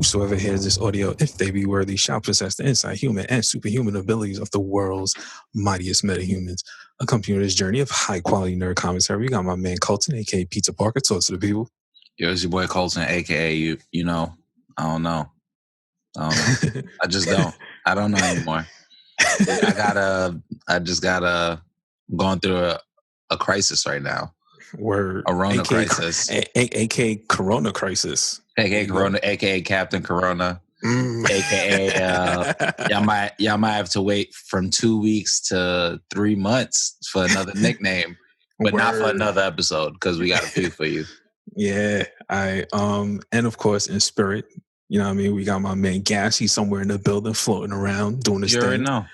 whosoever hears this audio, if they be worthy, shall possess the inside human and superhuman abilities of the world's mightiest metahumans. Accompanying this journey of high quality nerd commentary, we got my man Colton, aka Pizza Parker. Talk to the people. Yo, it's your boy Colton, aka you know, I don't know. I just don't. I don't know anymore. I just gotta going through a crisis right now. Word. A Rona crisis. AKA Corona crisis. AKA Corona, AKA Captain Corona. AKA y'all might have to wait from 2 weeks to 3 months for another nickname, but not for another episode because we got a few for you. Yeah, and of course in spirit, you know what I mean, we got my man Gas. He's somewhere in the building floating around doing his thing. You already know.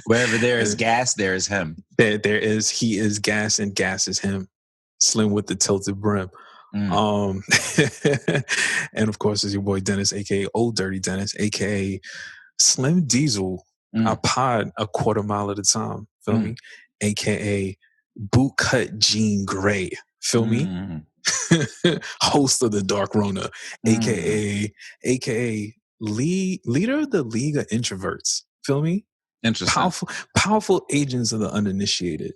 Wherever there is gas, there is him. He is gas and gas is him. Slim with the tilted brim. And of course is your boy Dennis, aka Old Dirty Dennis, aka Slim Diesel. I pod a quarter mile at a time. Feel me? AKA bootcut Jean Grey. Feel me? Host of the Dark Rona, aka leader of the League of Introverts. Feel me? Interesting. Powerful agents of the uninitiated.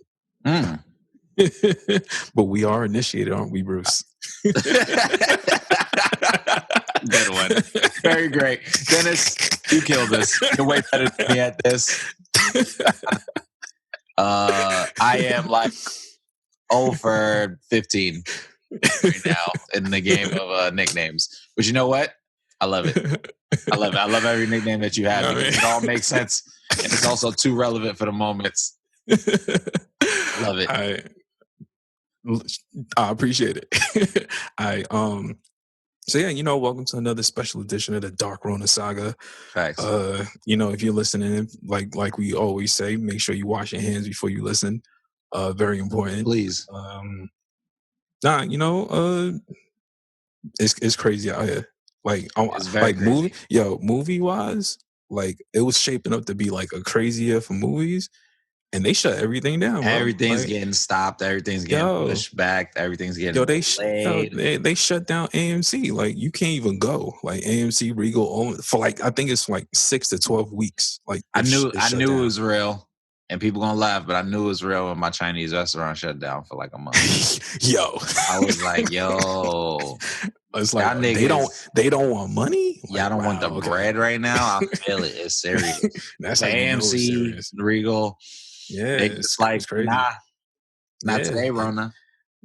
But we are initiated, aren't we, Bruce? Good one. Very great. Dennis, you killed us. You're way better than me at this. I am like 0 for 15 right now in the game of nicknames. But you know what? I love it. I love every nickname that you have. Because it all makes sense. And it's also too relevant for the moments. Love it. I appreciate it. So yeah, you know, welcome to another special edition of the Dark Rona Saga. Thanks. You know, if you're listening, like we always say, make sure you wash your hands before you listen. Very important. Please. You know, it's crazy out here. Like crazy. movie wise, like it was shaping up to be like a crazy year for movies. And they shut everything down. Bro. Everything's getting stopped. Everything's getting pushed back. Everything's getting they shut down AMC. Like you can't even go. Like AMC, Regal, for like I think it's like 6 to 12 weeks. Like I knew it was real, and people gonna laugh, but I knew it was real when my Chinese restaurant shut down for like a month. Yo, I was like, yo. It's like they don't want money. Y'all don't want the bread right now. I feel it. It's serious. That's AMC, serious. Regal. Yeah, it's like crazy. Not today, Rona.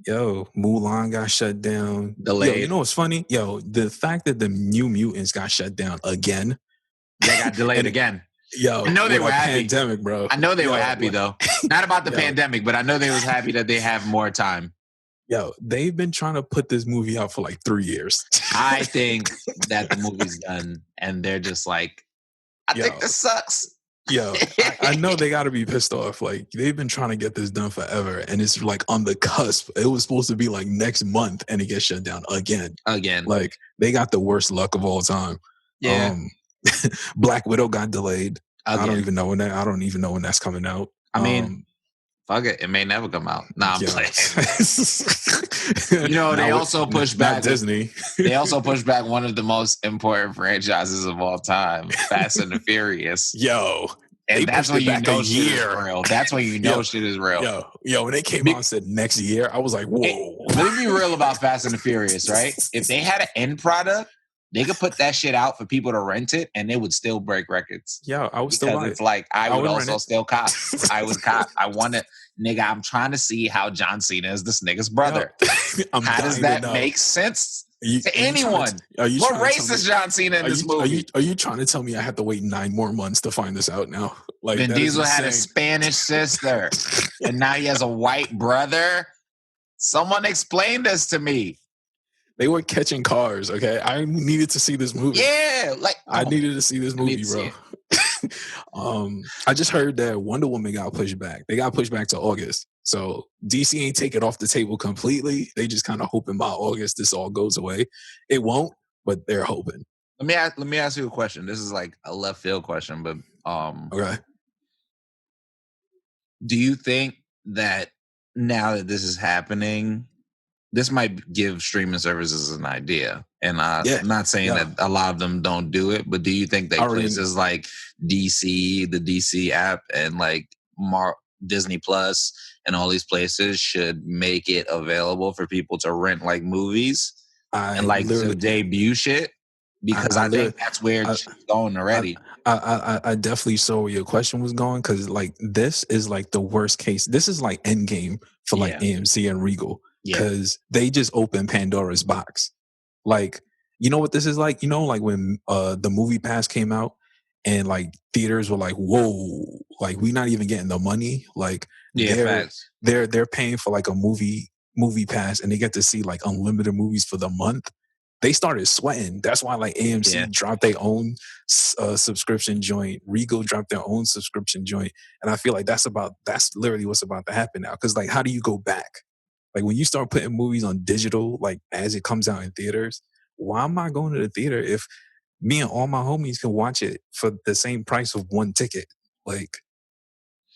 Yo, Mulan got shut down. Delayed. Yo, you know what's funny? Yo, the fact that the New Mutants got shut down again. They got delayed again. Yo, I know they were happy. Pandemic, bro. I know they were happy though. Not about the pandemic, but I know they was happy that they have more time. Yo, they've been trying to put this movie out for like 3 years. I think that the movie's done, and they're just like, I think this sucks. Yo, I know they got to be pissed off. Like, they've been trying to get this done forever, and it's like on the cusp. It was supposed to be like next month, and it gets shut down again. Like, they got the worst luck of all time. Yeah. Black Widow got delayed. Again. I don't even know when that's coming out. I mean, fuck it. It may never come out. Nah, I'm playing. You know, they also pushed back Disney. They also pushed back one of the most important franchises of all time, Fast and the Furious. Yo. And that's when you know shit is real. That's when you know shit is real. Yo, when they came out and said next year, I was like, whoa. Let me be real about Fast and the Furious, right? If they had an end product, they could put that shit out for people to rent it, and they would still break records. Yeah, I would still buy it. It's like I would also still cop. I would cop. I want to, nigga. I'm trying to see how John Cena is this nigga's brother. How does that make sense to anyone? What race is John Cena in this movie? Are you trying to tell me I have to wait 9 more months to find this out now? Like Vin Diesel had a Spanish sister, and now he has a white brother. Someone explain this to me. They were catching cars, okay? I needed to see this movie. Yeah, I needed to see this movie, bro. I just heard that Wonder Woman got pushed back. They got pushed back to August. So DC ain't take it off the table completely. They just kind of hoping by August this all goes away. It won't, but they're hoping. Let me ask you a question. This is like a left field question, but okay. Do you think that now that this is happening, this might give streaming services an idea. And I'm not saying that a lot of them don't do it, but do you think that places like DC, the DC app, and like Disney Plus and all these places should make it available for people to rent like movies and like to debut shit? Because I think that's where it's going already. I definitely saw where your question was going, because like this is like the worst case. This is like Endgame for like AMC and Regal, because they just opened Pandora's box. Like, you know what this is like? You know, like when the Movie Pass came out and like theaters were like, whoa, like we're not even getting the money. Like they're paying for like a movie pass and they get to see like unlimited movies for the month. They started sweating. That's why like AMC dropped their own subscription joint. Regal dropped their own subscription joint. And I feel like that's literally what's about to happen now. Because like, how do you go back? Like when you start putting movies on digital, like as it comes out in theaters, why am I going to the theater if me and all my homies can watch it for the same price of one ticket, like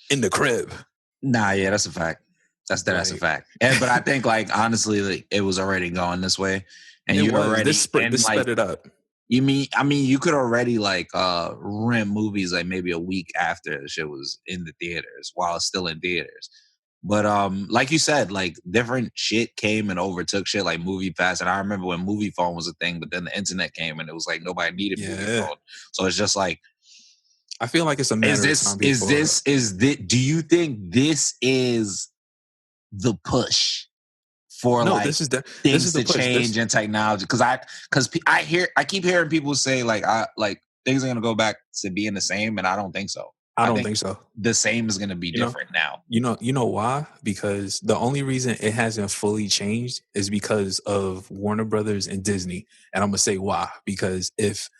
in the crib? Nah, yeah, that's a fact. That's a fact. But I think like honestly, like, it was already going this way. And you already this sped it up. I mean, you could already like rent movies like maybe a week after the shit was in the theaters while it's still in theaters. But like you said, like different shit came and overtook shit like Movie Pass. And I remember when Movie Phone was a thing, but then the internet came and it was like nobody needed Movie Phone. So it's just like, I feel like it's a matter of time. Do you think this is the push for things to change in technology? Because I keep hearing people say like things are gonna go back to being the same, and I don't think so. I don't think so. The same is gonna be different now. You know why? Because the only reason it hasn't fully changed is because of Warner Brothers and Disney. And I'm gonna say why. Because if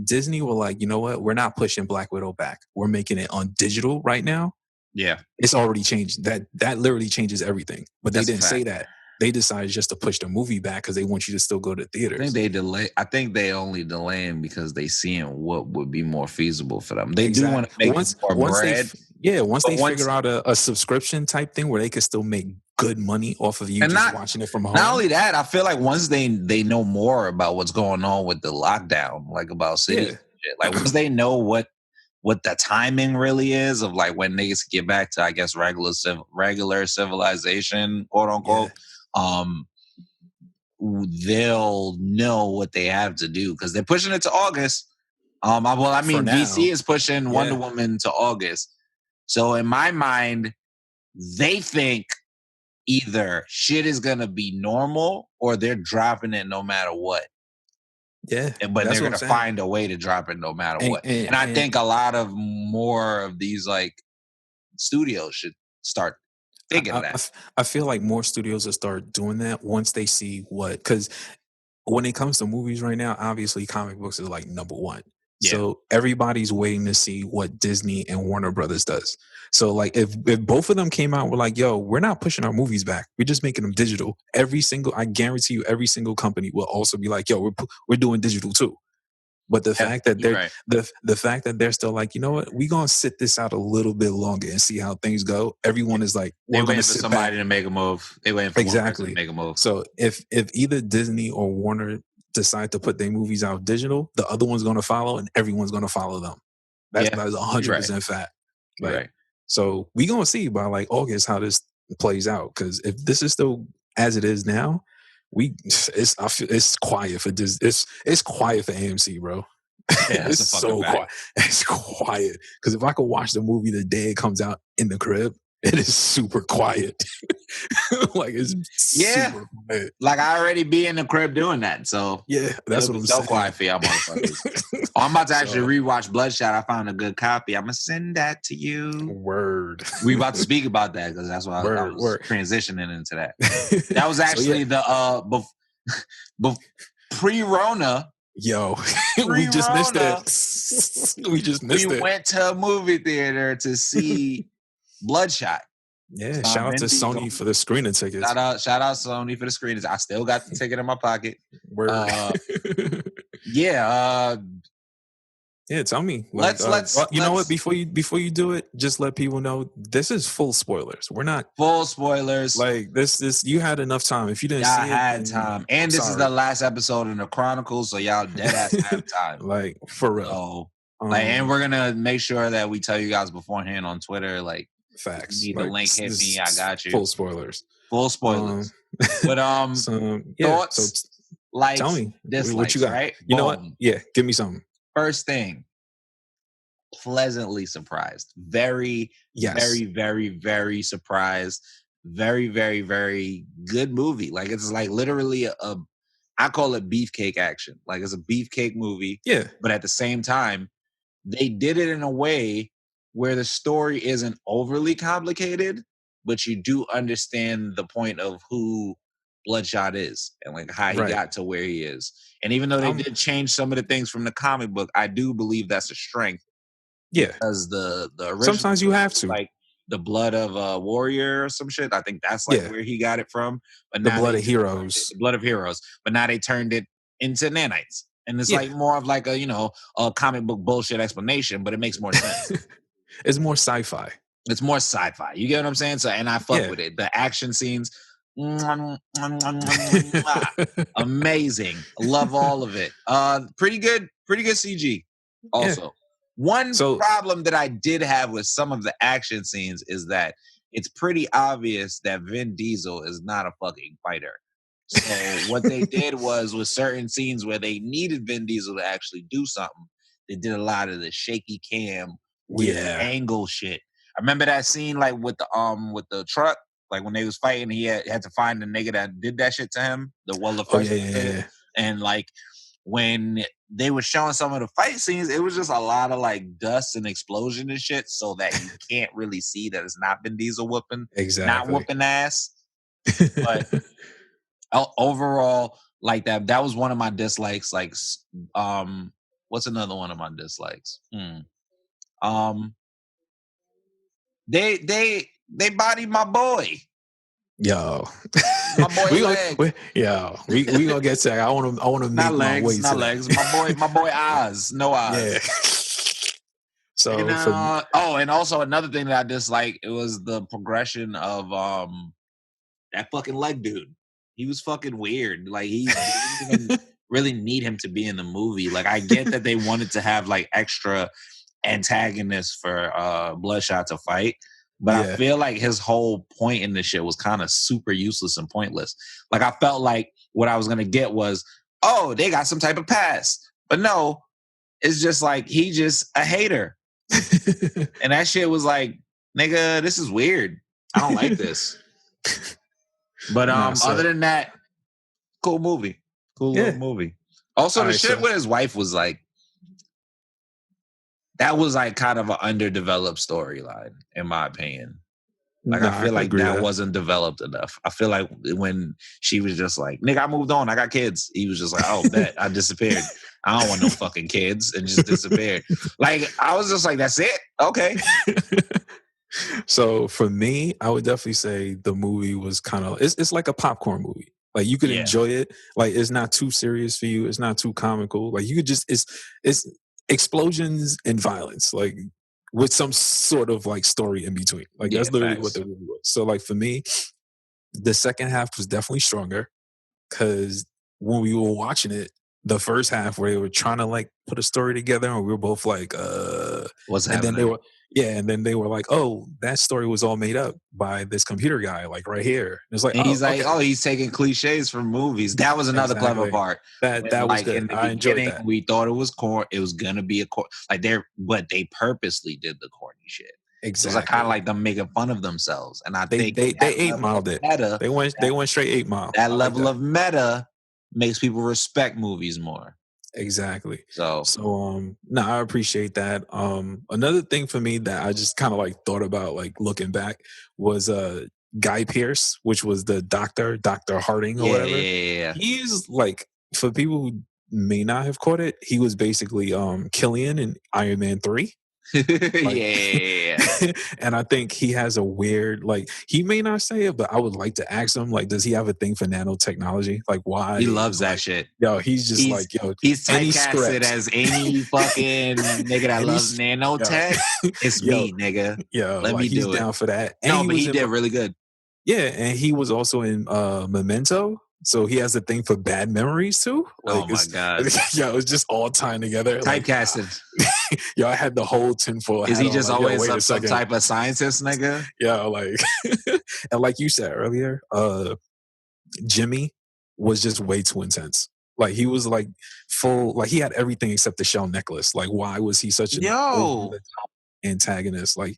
Disney were like, you know what, we're not pushing Black Widow back, we're making it on digital right now. Yeah, it's already changed. That literally changes everything. But they didn't say that. They decided just to push the movie back because they want you to still go to theaters. I think they only delaying because they seeing what would be more feasible for them. They do want to make more bread. Once they figure out a subscription type thing where they can still make good money off of you watching it from home. Not only that, I feel like once they know more about what's going on with the lockdown, like about cities, like once they know what the timing really is of like when niggas get back to, I guess, regular civilization, quote unquote, they'll know what they have to do because they're pushing it to August. DC is pushing Wonder Woman to August. So in my mind, they think either shit is gonna be normal or they're dropping it no matter what. Yeah, but they're gonna find a way to drop it no matter what. And I think a lot of more of these like studios should start thinking that. I feel like more studios will start doing that once they see because when it comes to movies right now, obviously comic books is like number one. Yeah. So everybody's waiting to see what Disney and Warner Brothers does. So like if both of them came out, we're like, yo, we're not pushing our movies back. We're just making them digital. I guarantee you, every single company will also be like, yo, we're doing digital too. But the fact that they're the fact that they're still like, you know what, we're gonna sit this out a little bit longer and see how things go. Everyone is like, they're waiting for somebody to make a move. They waiting for one person to make a move. So if either Disney or Warner decide to put their movies out digital, the other one's gonna follow, and everyone's gonna follow them. That's 100% fact. Right. So we gonna see by like August how this plays out. Because if this is still as it is now, it's quiet for this. It's quiet for AMC, bro. Yeah, it's so quiet. It's quiet. Because if I could watch the movie the day it comes out in the crib, it is super quiet. Like it's super quiet. Like I already be in the crib doing that. So that's what I'm saying. So quiet for y'all motherfuckers. I'm about to actually rewatch Bloodshot. I found a good copy. I'm gonna send that to you. Word. We about to speak about that because that's why I was transitioning into that. That was actually pre-Rona. Yo, we just missed it. We went to a movie theater to see Bloodshot. Yeah, shout out to Sony for the screening tickets. Shout out Sony for the screenings. I still got the ticket in my pocket. Word. Yeah, tell me. Like, you know what? Before you do it, just let people know this is full spoilers. We're not full spoilers. Like this, you had enough time. If you didn't y'all see it, had time, and this is the last episode in the Chronicles, so y'all dead ass have time. Like for real. So, and we're gonna make sure that we tell you guys beforehand on Twitter. Like, facts. Need the link? Hit me. I got you. Full spoilers. Full spoilers. But thoughts. So likes, tell me dislikes, what you got. Right? You know what? Yeah, give me something. First thing, pleasantly surprised. Very, very, very, very surprised. Very, very, very good movie. Like, it's like literally I call it beefcake action. Like, it's a beefcake movie. Yeah. But at the same time, they did it in a way where the story isn't overly complicated, but you do understand the point of who Bloodshot is and like how he got to where he is. And even though they did change some of the things from the comic book, I do believe that's a strength. Yeah. Because the original, sometimes you have to, like the blood of a warrior or some shit. I think that's like where he got it from. But the now blood of heroes. Blood of heroes. But now they turned it into nanites. And it's like more of like a comic book bullshit explanation, but it makes more sense. It's more sci-fi. It's more sci-fi. You get what I'm saying? So, and I fuck with it. The action scenes, amazing. Love all of it. Pretty good CG. Also, one problem that I did have with some of the action scenes is that it's pretty obvious that Vin Diesel is not a fucking fighter. So what they did was with certain scenes where they needed Vin Diesel to actually do something, they did a lot of the shaky cam, weird angle shit. I remember that scene like with the truck, like when they was fighting, he had to find the nigga that did that shit to him. And like when they were showing some of the fight scenes, it was just a lot of like dust and explosion and shit, so that you can't really see that it's not Vin Diesel whooping, not whooping ass. But overall, like that was one of my dislikes. Like, what's another one of my dislikes? They bodied my boy. Yo, my boy we gonna get to that. I want to not legs, not legs. My boy eyes, no eyes. Yeah. So and, and also another thing that I dislike, it was the progression of that fucking leg dude. He was fucking weird. Like he didn't even really need him to be in the movie. Like I get that they wanted to have like extra antagonists for Bloodshot to fight, but I feel like his whole point in this shit was kind of super useless and pointless. Like I felt like what I was gonna get was, oh, they got some type of past, but no, it's just like he just a hater, and that shit was like, nigga, this is weird. I don't like this. But other than that, cool movie. Cool little movie. Also, the shit with his wife was like, that was like kind of an underdeveloped storyline, in my opinion. Like I feel like that wasn't developed enough. I feel like when she was just like, nigga, I moved on, I got kids. He was just like, oh, bet, I disappeared. I don't want no fucking kids, and just disappeared. Like I was just like, that's it? Okay. So for me, I would definitely say the movie was kind of it's like a popcorn movie. Like you could enjoy it. Like it's not too serious for you. It's not too comical. Like you could just it's explosions and violence, like with some sort of like story in between. Like that's literally what the movie was. So like for me, the second half was definitely stronger because when we were watching it, the first half where they were trying to like put a story together and we were both like, what's happening? And then they were like, oh, that story was all made up by this computer guy, like right here. And it's like, and he's like, oh, he's taking cliches from movies. That was another clever part. That was good. In the I enjoyed beginning, that. we thought it was corn. It was gonna be a corn. Like but they purposely did the corny shit. Exactly. So it's like kind of like them making fun of themselves. And I think they 8-miled it. Meta, they went straight 8 mile. That level of meta makes people respect movies more. Exactly. So no, I appreciate that. Another thing for me that I just kind of like thought about, like looking back, was Guy Pearce, which was the Dr. Harding or whatever. Yeah. He's like, for people who may not have caught it, he was basically Killian in Iron Man 3. Yeah. And I think he has a weird, like, he may not say it, but I would like to ask him, like, does he have a thing for nanotechnology? Like, why? He loves that Like, shit. yo, he's just like, yo, He's any typecasted script. as any fucking nigga that loves nanotech. It's yo, me, nigga. yo, Let like, me he's do it. down for that. And No, he but was he in, did really good. yeah, and he was also in Memento. So he has a thing for bad memories too. Like, Oh my god. Yeah, it was just all tying together. Typecasted. Like, yo, I had the whole tinfoil hat Is he on, just like, yo, always wait a some second. type of scientist, nigga? Yeah, like, and like you said earlier, Jimmy was just way too intense. Like, he was like full, like, he had everything except the shell necklace. Like, why was he such an over the top antagonist? Like,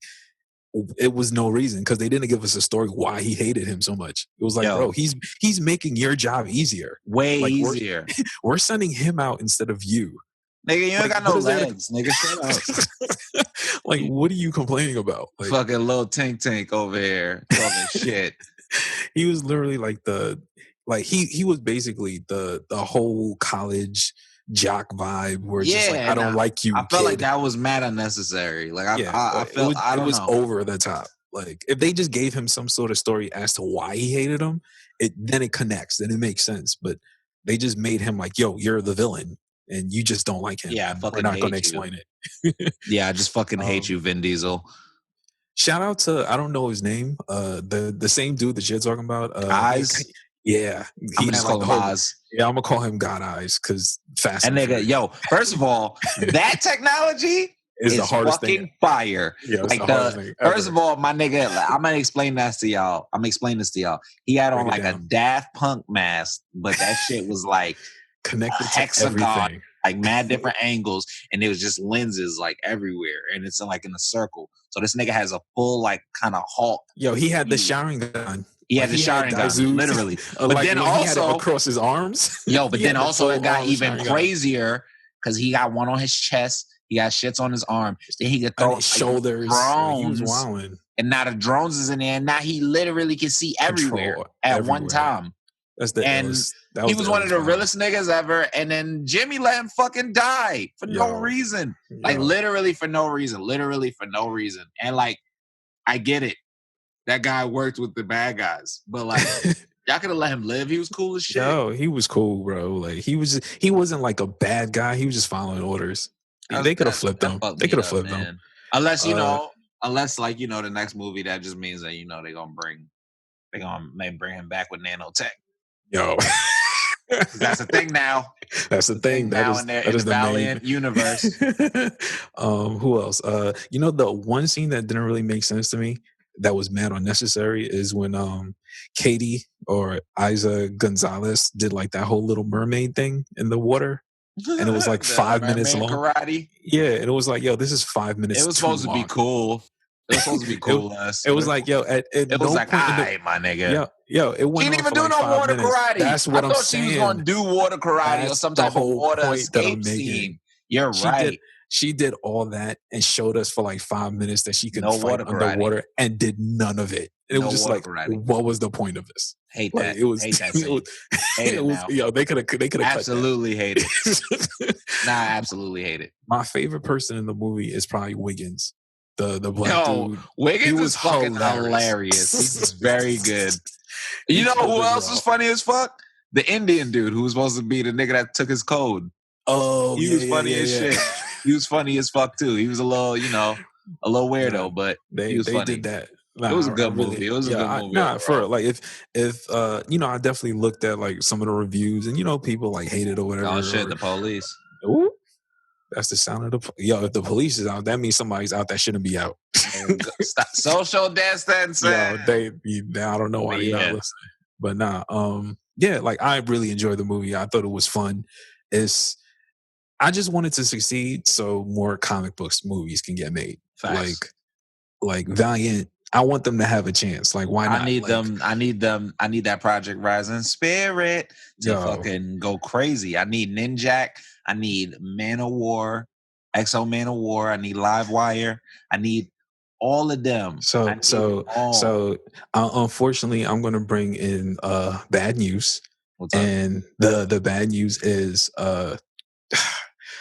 it was no reason, because they didn't give us a story why he hated him so much. It was like, bro, he's making your job easier. Way like, easier. We're sending him out instead of you. Nigga, you ain't Like, got no legs, nigga. Shut up. Like, what are you complaining about? Like, fucking little tank over here talking shit. He was literally like he was basically the whole college jock vibe, where it's just like, I don't like you. I felt like that was mad unnecessary. Like, I felt it was over the top. Like, if they just gave him some sort of story as to why he hated him, then it connects, then it makes sense. But they just made him like, yo, you're the villain and you just don't like him. Yeah, I fucking We're not going to hate explain you. it. Yeah, I just fucking hate you, Vin Diesel. Shout out to, I don't know his name, the same dude that you're talking about. Eyes? Yeah. I'm gonna just call him Oz. Yeah, I'm gonna call him God Eyes, because fast. And nigga, yo, first of all, that technology is the hardest fucking thing. Fire. Yeah, like, the hardest thing ever. First of all, my nigga, I'm gonna explain this to y'all. He had on like a Daft Punk mask, but that shit was like connected hexagon, to everything. like mad different angles, and it was just lenses like everywhere, and it's like in a circle. So this nigga has a full like kind of Hulk. Yo, he had the showering gun. He had the showering gun, literally. But like, then also he had it across his arms. Yo, but then also it got even crazier, because he got one on his chest. He got shits on his arm. Then he could throw his shoulders. Drones. He was wilding. And now the drones is in there. And now he literally can see everywhere at one time. He was one of the realest niggas ever. And then Jimmy let him fucking die for no reason. Like, literally for no reason. And like, I get it. That guy worked with the bad guys. But like, y'all could have let him live. He was cool as shit. Yo, he was cool, bro. Like, he wasn't like a bad guy. He was just following orders. They could have flipped him. They could have flipped him. Unless, like, the next movie, that just means that, they're gonna bring him back with nanotech. Yo. That's the thing now. That's the thing. That is the Valiant universe. Who else? The one scene that didn't really make sense to me, that was mad unnecessary, is when Katie or Isa Gonzalez did like that whole Little Mermaid thing in the water. And it was like 5 minutes long. Karate. Yeah, and it was like, yo, this is 5 minutes. It was supposed to be cool. It was supposed to be cool. It was like, yo, it was like, my nigga. Yo, it went. She didn't even do no water karate. That's what I'm saying. I thought she was going to do water karate or some type of water escape scene. You're right. She did all that and showed us for like 5 minutes that she could fight underwater, and did none of it. And it was just like, what was the point of this? Hate that. It was. Hate that scene. Hate it now. Yo, they could have absolutely hate it. Nah, I absolutely hate it. My favorite person in the movie is probably Wiggins. The black dude. Wiggins was fucking hilarious. He's very good. You know who else was funny as fuck? The Indian dude who was supposed to be the nigga that took his code. Oh, he was funny as shit. He was funny as fuck too. He was a little weirdo, but he was funny. Did that. It was a good movie. It was a good movie. I definitely looked at like some of the reviews, and people like hated or whatever. Oh shit, the police. Ooh, that's the sound of if the police is out, that means somebody's out that shouldn't be out. Stop social distancing. I don't know why they're not listening. But like, I really enjoyed the movie. I thought it was fun. I just wanted to succeed so more comic books movies can get made. Facts. Like Valiant, I want them to have a chance. Like, why not? I need that Project Rising spirit to fucking go crazy. I need Ninjak. I need Man of War, Exo Man of War. I need Livewire. I need all of them. Unfortunately, I'm going to bring in bad news. And the bad news is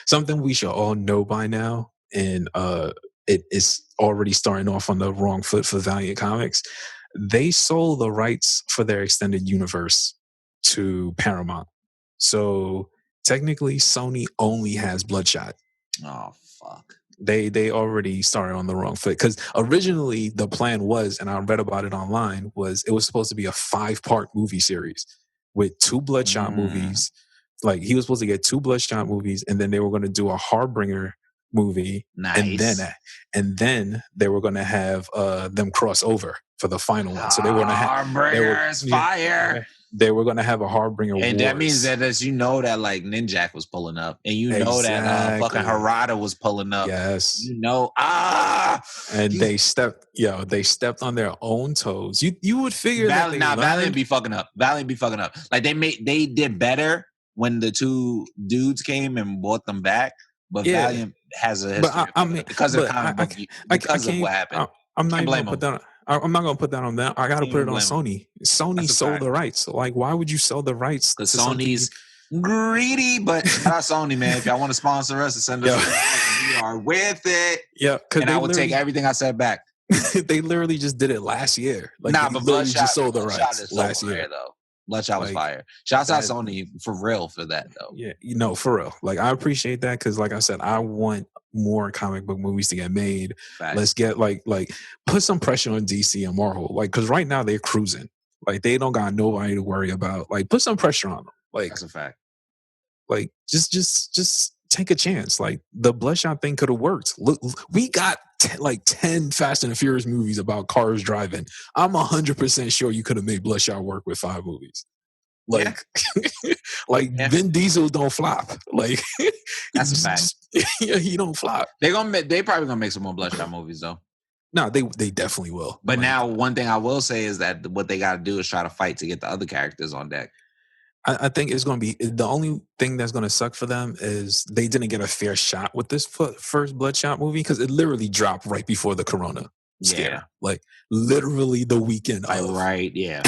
something we should all know by now. And it is already starting off on the wrong foot for Valiant Comics. They sold the rights for their extended universe to Paramount. So technically, Sony only has Bloodshot. Oh, fuck. They already started on the wrong foot, because originally the plan was, and I read about it online, was it was supposed to be a 5-part movie series with 2 Bloodshot movies. Like, he was supposed to get 2 Bloodshot movies, and then they were going to do a Harbinger movie. Nice. And then they were going to have them cross over for the final one. So they were going to have Harbinger's fire. They were going to have a Harbinger and Wars. That means that that like Ninjak was pulling up, and that fucking Harada was pulling up. Yes, and they stepped on their own toes. You would figure Valiant be fucking up. Like they did better when the 2 dudes came and bought them back, but Valiant has a history because of what happened. I'm not going to put that on them. I got to put it on Sony. Sony sold the rights. So, like, why would you sell the rights? Because Sony's greedy, but shout out Sony, man. If y'all want to sponsor us and send us, we are with it. Yeah, and I would take everything I said back. They literally just did it last year. Like, but Bloodshot just sold the rights last year, though. Bloodshot was fire. Shouts out Sony for real for that, though. Yeah, for real. Like, I appreciate that, because, like I said, I want more comic book movies to get made. Fact. Let's get like put some pressure on DC and Marvel, like, because right now they're cruising. Like, they don't got nobody to worry about. Like, put some pressure on them. Like, that's a fact. Like, just take a chance. Like, the Bloodshot thing could have worked. Look, we got 10 Fast and the Furious movies about cars driving. I'm 100% sure you could have made Bloodshot work with 5 movies. Like, Vin Diesel don't flop. Like, that's a fact. He don't flop. They probably gonna make some more Bloodshot movies though. No, they definitely will. But now, one thing I will say is that what they got to do is try to fight to get the other characters on deck. I think it's going to be the only thing that's going to suck for them is they didn't get a fair shot with this first Bloodshot movie, because it literally dropped right before the Corona scare, like literally the weekend of. Right, yeah.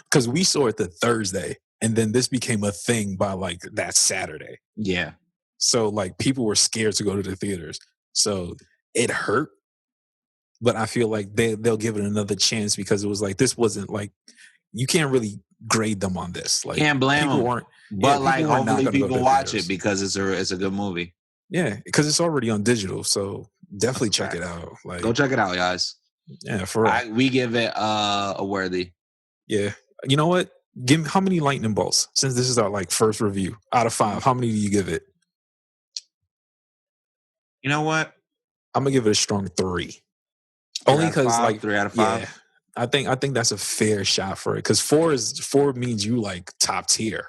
Because we saw it the Thursday, and then this became a thing by like that Saturday. Yeah. So like people were scared to go to the theaters, so it hurt. But I feel like they'll give it another chance, because it was like, this wasn't like, you can't really grade them on this. Like, can't blame them. But like, hopefully people watch it because it's a good movie. Yeah, because it's already on digital, so definitely check it out. Like, go check it out, guys. Yeah, for real. We give it a worthy. Yeah, you know what? Give me how many lightning bolts? Since this is our like first review out of 5, how many do you give it? You know what? I'm gonna give it a strong 3. Only because like 3 out of 5. Yeah, I think that's a fair shot for it, because 4 means you like top tier,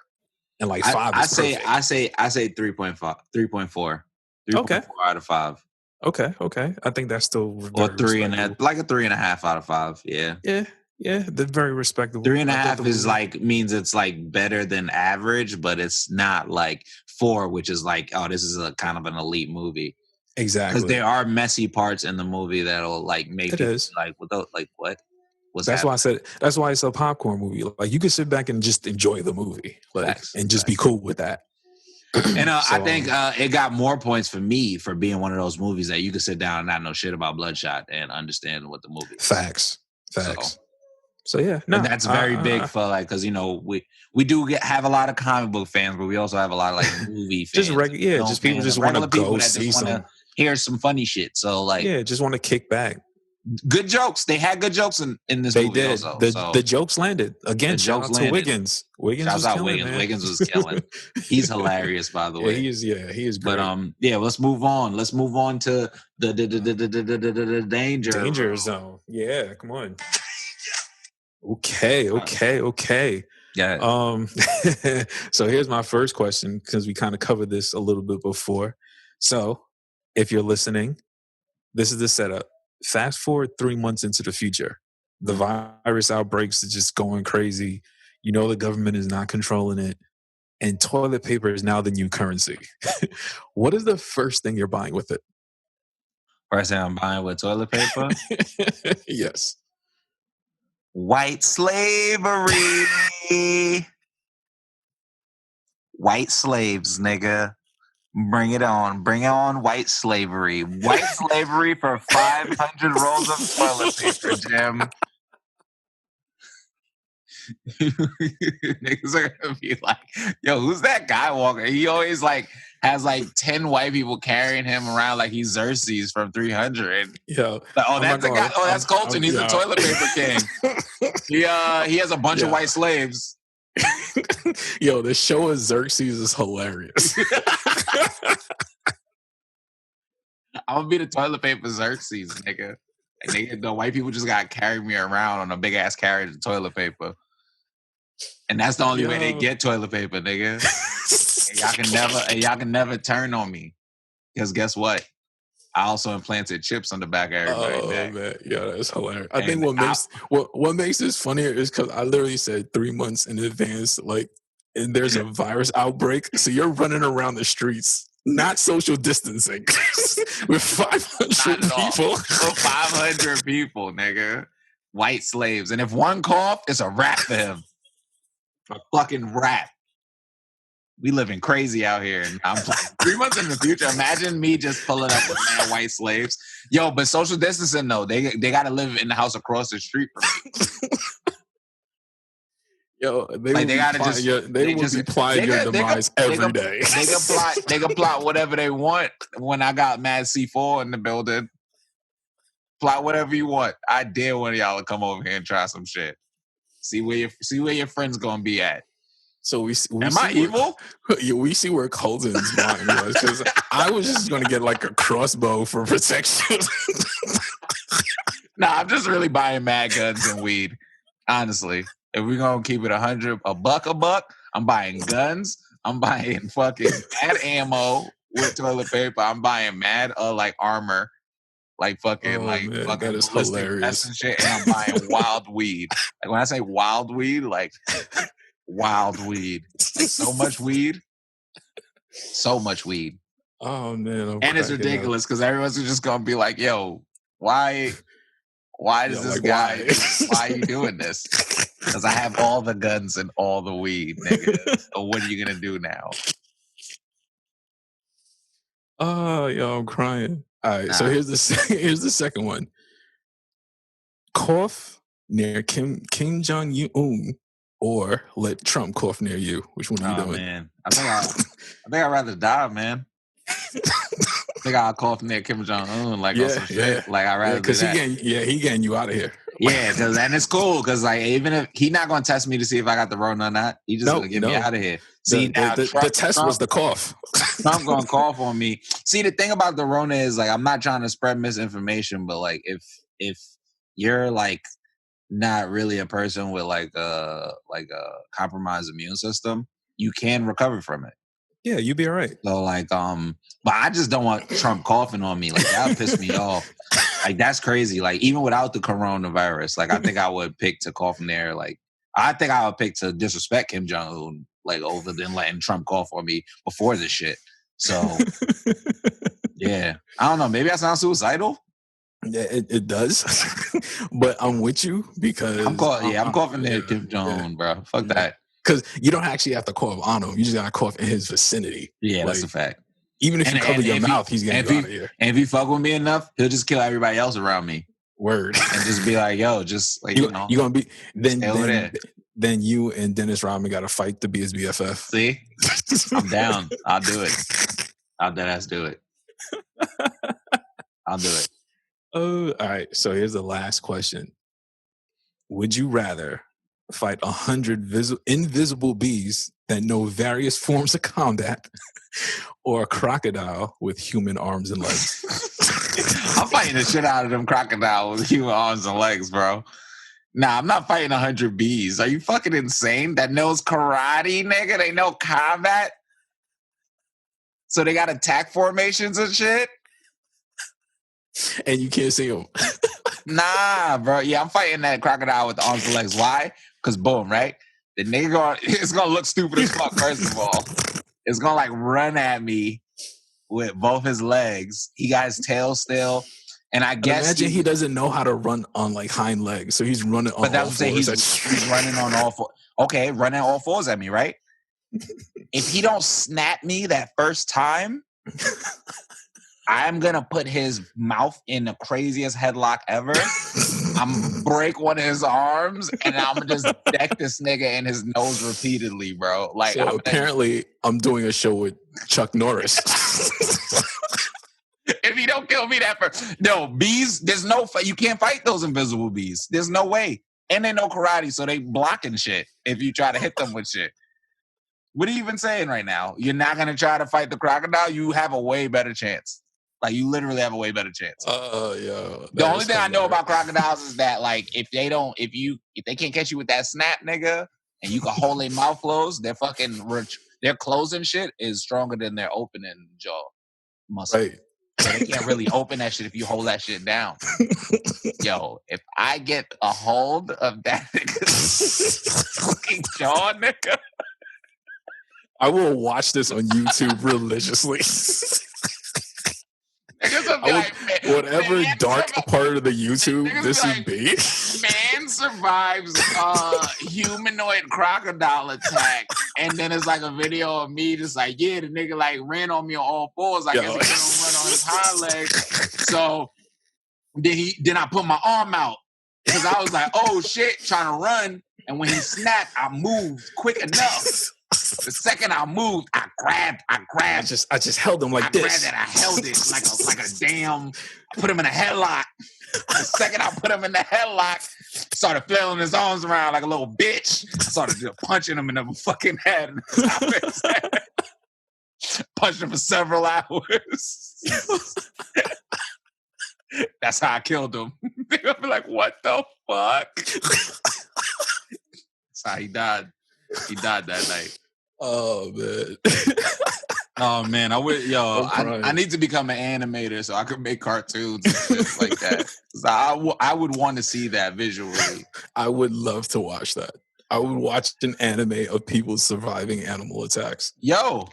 and like 5 is perfect. I say 3.5, 3.4, 3.4 out of 5. Okay. I think that's still or 3 and a, like a 3.5 out of 5. Yeah. They're very respectable. 3.5 is like means it's like better than average, but it's not like 4, which is like, oh, this is a kind of an elite movie. Exactly, because there are messy parts in the movie that'll like make it like without like what. That's why I said. That's why it's a popcorn movie. Like, you can sit back and just enjoy the movie, like, and just be cool with that. And I think it got more points for me for being one of those movies that you can sit down and not know shit about Bloodshot and understand what the movie is. Facts. So yeah, no, and that's very big for like, because we do have a lot of comic book fans, but we also have a lot of like movie fans. Just people just want to go see some. Hear some funny shit. So like, just want to kick back. Good jokes. They had good jokes in this movie. They did. Also, the jokes landed. Again, shout out to Wiggins. Wiggins was killing. He's hilarious, by the way. He is great. But let's move on. Let's move on to the danger zone. Yeah, come on. Okay. Yeah. So here's my first question, because we kind of covered this a little bit before. So if you're listening, this is the setup. Fast forward 3 months into the future. The virus outbreaks are just going crazy. You know, the government is not controlling it. And toilet paper is now the new currency. What is the first thing you're buying with it? First thing I'm buying with toilet paper? Yes. White slavery. White slaves, nigga. Bring it on. Bring on white slavery. White slavery for 500 rolls of toilet paper, Jim. Niggas are gonna be like, yo, who's that guy walking? He always like has like 10 white people carrying him around like he's Xerxes from 300. Yo, like, oh, that's the guy. Oh, that's Colton. He's the toilet paper king. He has a bunch of white slaves. Yo, the show of Xerxes is hilarious. I'm gonna be the toilet paper Xerxes, nigga. And the white people just gotta carry me around on a big ass carriage of toilet paper. And that's the only way they get toilet paper, nigga. And y'all can never turn on me. Because guess what? I also implanted chips on the back of everybody's neck. Man, yeah, that's hilarious. I think what makes this funnier is because I literally said 3 months in advance, like, and there's a virus outbreak, so you're running around the streets, not social distancing, with 500 people. With 500 people, nigga, white slaves, and if one cough, it's a wrap for him. A fucking wrap. We living crazy out here. And I'm 3 months in the future. Imagine me just pulling up with mad white slaves. Yo, but social distancing though, they got to live in the house across the street from me. Yo, they got to just they will be plotting your demise every day. They can plot whatever they want. When I got mad C4 in the building, plot whatever you want. I dare one of y'all to come over here and try some shit. See where your friends gonna be at. So we am I evil? We see where Colton's mind was, because I was just going to get like a crossbow for protection. Nah, I'm just really buying mad guns and weed. Honestly, if we're gonna keep it $100 a buck, I'm buying guns. I'm buying fucking mad ammo with toilet paper. I'm buying mad like armor, like fucking fucking that is hilarious and shit. And I'm buying wild weed. Like when I say wild weed, like. Wild weed. Like so much weed. Oh man. And it's ridiculous because everyone's just gonna be like, yo, why does this guy why are you doing this? Because I have all the guns and all the weed, nigga. So what are you gonna do now? Oh, yo, I'm crying. All right, so here's the second one. Cough near Kim Jong-un, or let Trump cough near you. Which one are you doing? Man. I think I'd rather die, man. I think I'll cough near Kim Jong-un, like on some shit. Like I'd rather do that. He getting you out of here. Yeah, and it's cool because like even if he's not gonna test me to see if I got the Rona or not, he just gonna get me out of here. See, the test was the cough. Trump gonna cough on me. See, the thing about the Rona is like I'm not trying to spread misinformation, but like if you're like not really a person with like a compromised immune system, you can recover from it. Yeah, you'd be all right. So like but I just don't want Trump coughing on me. Like that piss me off. Like that's crazy. Like even without the coronavirus, like I think I would pick to cough in there. Like I think I would pick to disrespect Kim Jong-un, like over than letting Trump cough on me before this shit. So yeah, I don't know. Maybe I sound suicidal. Yeah, it does. But I'm with you because I'm coughing near Kim Jong-un, bro. Fuck that. Because you don't actually have to cough on him. You just gotta cough in his vicinity. Yeah, like, that's a fact. Even if you cover your mouth, he's getting you out of here. And if he fuck with me enough, he'll just kill everybody else around me. Word. And just be like, yo, just like you're gonna be then you and Dennis Rodman gotta fight to be his BFF. See? I'm down. I'll do it. I'll deadass do it. I'll do it. Oh, all right. So here's the last question. Would you rather fight 100 invisible bees that know various forms of combat, or a crocodile with human arms and legs? I'm fighting the shit out of them crocodiles with human arms and legs, bro. Nah, I'm not fighting 100 bees. Are you fucking insane? That knows karate, nigga? They know combat? So they got attack formations and shit? And you can't see them. Nah, bro. Yeah, I'm fighting that crocodile with the arms and legs. Why? Because boom, right? The nigga it's gonna look stupid as fuck, first of all. It's gonna like run at me with both his legs. He got his tail still. And I guess imagine he doesn't know how to run on like hind legs. So he's running on all fours. He's running on all fours. Okay, running all fours at me, right? if he don't snap me that first time, I'm gonna put his mouth in the craziest headlock ever. I'm break one of his arms, and I'm gonna just deck this nigga in his nose repeatedly, bro. Like, so apparently, I'm doing a show with Chuck Norris. If he don't kill me that first, no bees. There's no you can't fight those invisible bees. There's no way, and they know karate, so they blocking shit. If you try to hit them with shit, what are you even saying right now? You're not gonna try to fight the crocodile. You have a way better chance. Like, you literally have a way better chance. Yeah. The only thing I know about crocodiles is that, like, if they can't catch you with that snap, nigga, and you can hold their mouth closed, their closing shit is stronger than their opening jaw muscle. Right. So they can't really open that shit if you hold that shit down. Yo, if I get a hold of that nigga's fucking jaw, nigga, I will watch this on YouTube religiously. Whatever dark part of the YouTube this would be. Man survives humanoid crocodile attack, and then it's like a video of me just like, yeah, the nigga like ran on me on all fours. I guess he couldn't run on his hind legs. So then I put my arm out because I was like, oh shit, trying to run. And when he snapped, I moved quick enough. The second I moved, I grabbed. I just held him like this. I held it like a damn. I put him in a headlock. The second I put him in the headlock, started flailing his arms around like a little bitch. I started just punching him in the fucking head. Punched him for several hours. That's how I killed him. They'll be like, what the fuck? That's how he died. He died that night. Oh man. Oh man, I need to become an animator so I could make cartoons and shit like that. I would want to see that visually. I would love to watch that. I would watch an anime of people surviving animal attacks. Yo,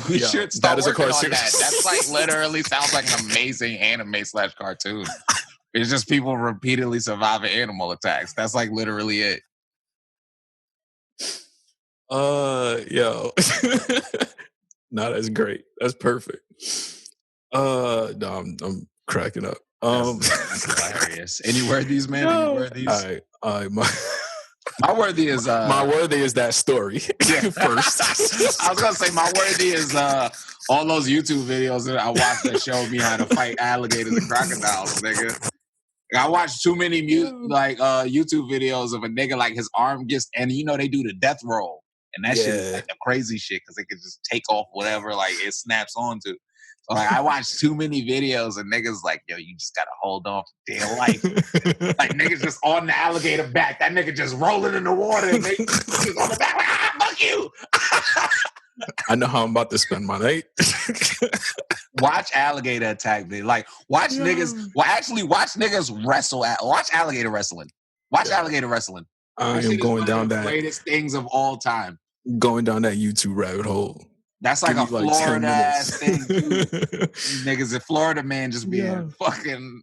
we should start working on that. That's like literally sounds like an amazing anime/cartoon. It's just people repeatedly surviving animal attacks. That's like literally it. Yo. No, that's great. That's perfect. No, I'm cracking up. That's hilarious. Any worthies, man? Any worthies? All right. My worthy is my worthy is that story first. I was gonna say my worthy is all those YouTube videos that I watched that showed me how to fight alligators and crocodiles, nigga. I watched too many YouTube videos of a nigga like his arm gets, and they do the death roll. And that shit is like the crazy shit because it can just take off whatever like it snaps onto. So like I watched too many videos and niggas like, yo, you just gotta hold on for dear life. Like niggas just on the alligator back. That nigga just rolling in the water and they just on the back like, fuck you. I know how I'm about to spend my night. Watch alligator attack, dude. Like watch niggas. Well, actually watch niggas wrestle. Watch alligator wrestling. Watch alligator wrestling. I am going down that greatest things of all time. Going down that YouTube rabbit hole. That's like a Florida ass thing, too. Niggas in Florida man just being fucking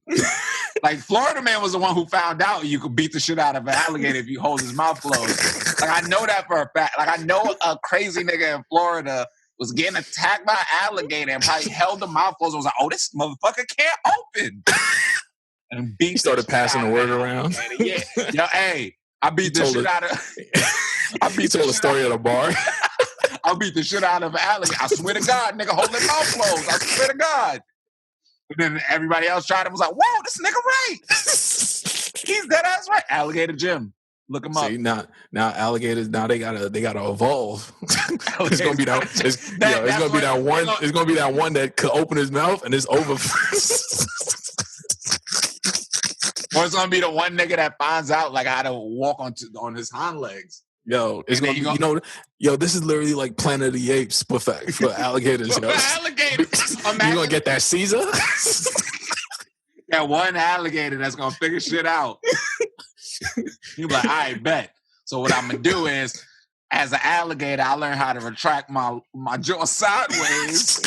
like Florida man was the one who found out you could beat the shit out of an alligator if you hold his mouth closed. Like I know that for a fact. Like I know a crazy nigga in Florida was getting attacked by an alligator and probably held the mouth closed and was like, oh, this motherfucker can't open. And he started passing the word around. Yeah. Yo, hey. I beat the shit out of. He told a story at a bar. I beat the shit out of an alligator. I swear to God, nigga, hold their mouth closed. I swear to God. And then everybody else tried it was like, whoa, this nigga right. He's dead ass right. Alligator Jim. Look him up. See, now alligators, now they gotta evolve. It's gonna be that. It's gonna be that one. It's gonna be that one that could open his mouth and it's over. Or it's gonna be the one nigga that finds out like how to walk on his hind legs. Yo, it's gonna be, this is literally like Planet of the Apes for alligators. For alligators, you gonna get that Caesar? That one alligator that's gonna figure shit out. You be like, I bet. So what I'm gonna do is, as an alligator, I learn how to retract my jaw sideways.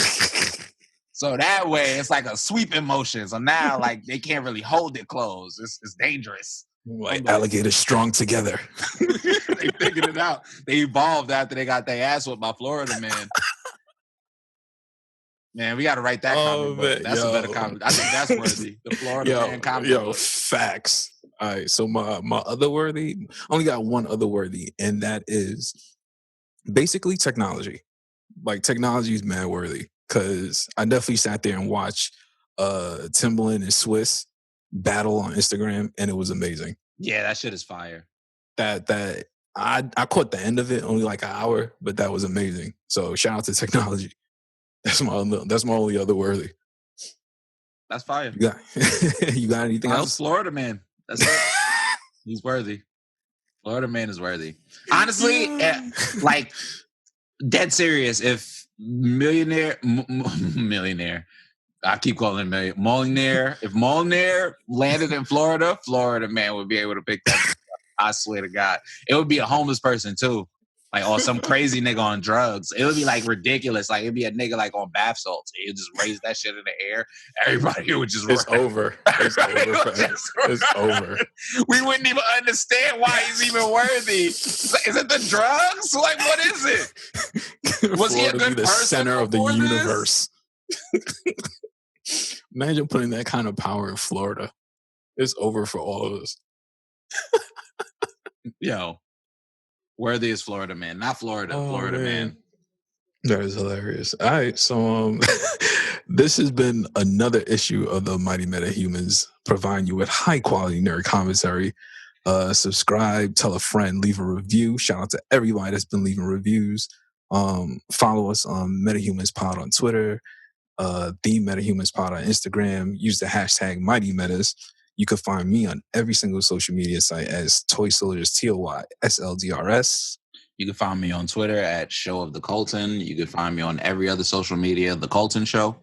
So that way, it's like a sweeping motion. So now, like, they can't really hold it closed. It's dangerous. Like alligators strong together. They figured it out. They evolved after they got their ass whipped by Florida man. Man, we got to write that comic book. That's a better comic. I think that's worthy. The Florida man comic book. Facts. All right, so my other worthy, only got one other worthy, and that is basically technology. Like technology is mad worthy because I definitely sat there and watched Timbaland and Swiss battle on Instagram, and it was amazing. Yeah, that shit is fire. That I caught the end of it only like an hour, but that was amazing. So shout out to technology. That's my only other worthy. That's fire. You got anything else? Florida man. That's it. He's worthy. Florida man is worthy. Honestly, like dead serious. If millionaire, I keep calling him Molinaire. If Molinaire landed in Florida, Florida man would be able to pick that up. I swear to God, it would be a homeless person too. Like, or some crazy nigga on drugs. It would be like ridiculous. Like, it'd be a nigga like on bath salts. He'd just raise that shit in the air. Everybody would just It's over. It's over. It's over. We wouldn't even understand why he's even worthy. Like, is it the drugs? Like, what is it? Was he a good the person center of the universe? Imagine putting that kind of power in Florida. It's over for all of us. Yo. Worthy is Florida man, not Florida. Florida man. That is hilarious. All right, so this has been another issue of the Mighty Metahumans, providing you with high quality nerd commentary. Subscribe, tell a friend, leave a review. Shout out to everybody that's been leaving reviews. Follow us on Metahumans Pod on Twitter, the Metahumans Pod on Instagram. Use the hashtag Mighty Metas. You can find me on every single social media site as Toy Soldiers, TOYSLDRS. You can find me on Twitter at Show of the Colton. You can find me on every other social media, The Colton Show.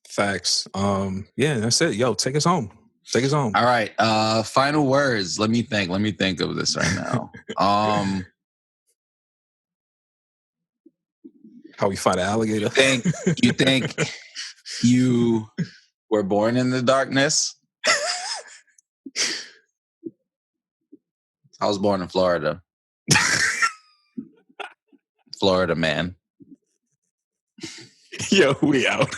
Facts. Yeah, that's it. Yo, take us home. Take us home. All right. Final words. Let me think of this right now. How we fight an alligator? You think you were born in the darkness? I was born in Florida. Florida man. Yo, we out.